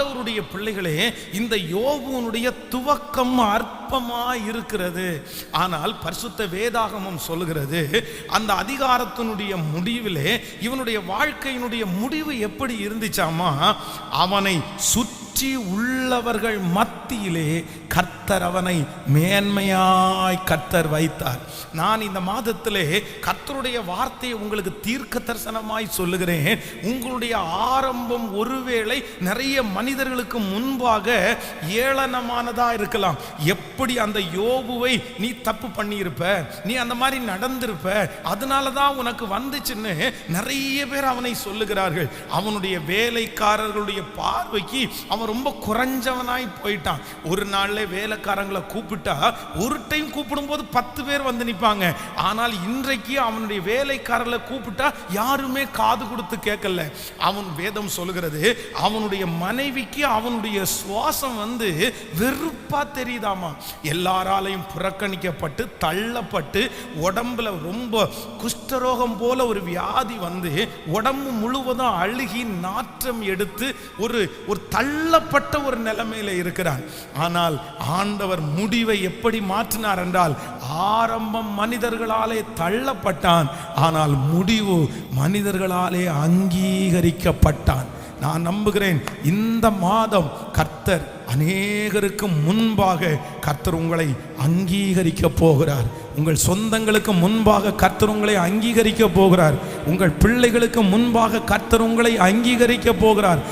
ஆண்டவருடைய பிள்ளைகளே, இந்த யோபுனுடைய துவக்கம் அற்பமா இருக்கிறது. ஆனால் பரிசுத்த வேதாகமம் சொல்லுகிறது, அந்த அதிகாரத்தினுடைய முடிவிலே இவனுடைய வாழ்க்கையினுடைய முடிவு எப்படி இருந்துச்சாமா, அவனை சுற்றி உள்ளவர்கள் மத்தியிலே கர்த்தர் அவனை மேன்மையாய் கர்த்தர் வைத்தார். நான் இந்த மாதத்திலே கர்த்தருடைய வார்த்தையை உங்களுக்கு தீர்க்க தரிசனமாய் சொல்லுகிறேன். உங்களுடைய ஆரம்பம் ஒருவேளை நிறைய மனிதர்களுக்கு முன்பாக ஏளனமானதா இருக்கலாம். எப்படி அந்த யோபுவை நீ தப்பு பண்ணியிருப்ப, நீ அந்த மாதிரி நடந்திருப்ப, அதனாலதான் உனக்கு வந்துச்சுன்னு நிறைய பேர் அவனை சொல்லுகிறார்கள். அவனுடைய வேலைக்காரர்களுடைய பார்வைக்கு அவன் ரொம்ப குறைஞ்சவனாய் போயிட்டான். ஒரு நாள்ல வேலைக்காரங்களை கூப்பிட்டா ஒரு டைம் கூப்பிடும் போது 10 பேர் வந்து நிற்பாங்க. ஆனால் இன்றைக்கு அவனுடைய வேலைக்காரர்களை கூப்பிட்டா யாருமே காது கொடுத்து கேட்கல. அவன் வேதம் சொல்லுகிறது, அவனுடைய மனைவிக்கு அவனுடைய சுவாசம் வந்து வெறுப்பா தெரியுதாமா. எல்லாராலையும் புறக்கணிக்கப்பட்டு தள்ளப்பட்டு உடம்புல ரொம்ப குஷ்டரோகம் போல ஒரு வியாதி வந்து உடம்பு முழுவதும் அழுகி நாற்றம் எடுத்து ஒரு தள்ளப்பட்ட ஒரு நிலைமையில இருக்கிறான். ஆனால் ஆண்டவர் முடிவை எப்படி மாற்றினார் என்றால், ஆரம்பம் மனிதர்களாலே தள்ளப்பட்டான், ஆனால் முடிவு மனிதர்களாலே அங்கீகரிக்கப்பட்டான். நான் நம்புகிறேன் இந்த மாதம் கர்த்தர் அநேகருக்கு முன்பாக கர்த்தர் உங்களை அங்கீகரிக்க போகிறார். உங்கள் சொந்தங்களுக்கு முன்பாக கர்த்தர் உங்களை அங்கீகரிக்க போகிறார். உங்கள் பிள்ளைகளுக்கு முன்பாக கர்த்தர் உங்களை அங்கீகரிக்க போகிறார்.